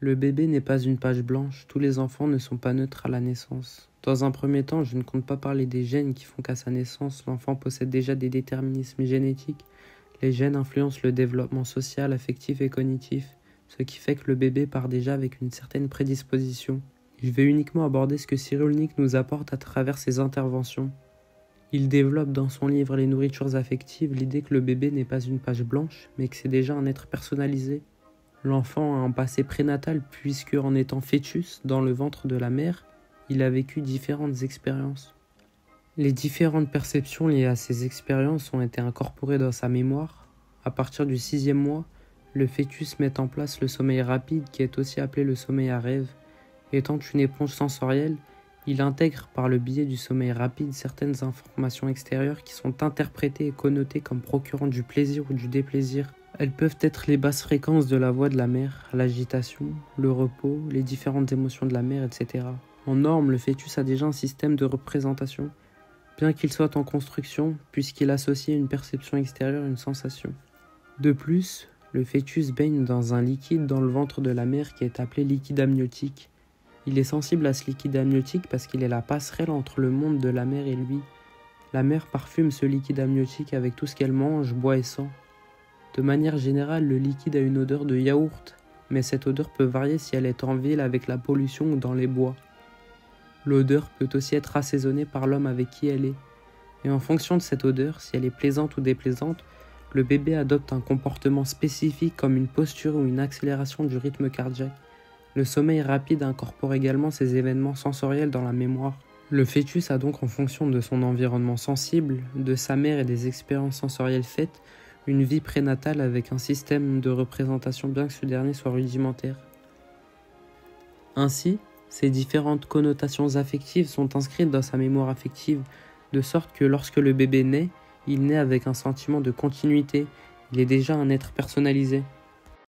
Le bébé n'est pas une page blanche, tous les enfants ne sont pas neutres à la naissance. Dans un premier temps, je ne compte pas parler des gènes qui font qu'à sa naissance, l'enfant possède déjà des déterminismes génétiques. Les gènes influencent le développement social, affectif et cognitif, ce qui fait que le bébé part déjà avec une certaine prédisposition. Je vais uniquement aborder ce que Cyrulnik nous apporte à travers ses interventions. Il développe dans son livre Les nourritures affectives l'idée que le bébé n'est pas une page blanche, mais que c'est déjà un être personnalisé. L'enfant a un passé prénatal puisque, en étant fœtus dans le ventre de la mère, il a vécu différentes expériences. Les différentes perceptions liées à ces expériences ont été incorporées dans sa mémoire. À partir du 6e mois, le fœtus met en place le sommeil rapide qui est aussi appelé le sommeil à rêve. Étant une éponge sensorielle, il intègre par le biais du sommeil rapide certaines informations extérieures qui sont interprétées et connotées comme procurant du plaisir ou du déplaisir. Elles peuvent être les basses fréquences de la voix de la mère, l'agitation, le repos, les différentes émotions de la mère, etc. En norme, le fœtus a déjà un système de représentation, bien qu'il soit en construction, puisqu'il associe une perception extérieure à une sensation. De plus, le fœtus baigne dans un liquide dans le ventre de la mère qui est appelé liquide amniotique. Il est sensible à ce liquide amniotique parce qu'il est la passerelle entre le monde de la mère et lui. La mère parfume ce liquide amniotique avec tout ce qu'elle mange, boit et sent. De manière générale, le liquide a une odeur de yaourt, mais cette odeur peut varier si elle est en ville avec la pollution ou dans les bois. L'odeur peut aussi être assaisonnée par l'homme avec qui elle est. Et en fonction de cette odeur, si elle est plaisante ou déplaisante, le bébé adopte un comportement spécifique comme une posture ou une accélération du rythme cardiaque. Le sommeil rapide incorpore également ces événements sensoriels dans la mémoire. Le fœtus a donc, en fonction de son environnement sensible, de sa mère et des expériences sensorielles faites, une vie prénatale avec un système de représentation bien que ce dernier soit rudimentaire. Ainsi, ces différentes connotations affectives sont inscrites dans sa mémoire affective, de sorte que lorsque le bébé naît, il naît avec un sentiment de continuité, il est déjà un être personnalisé.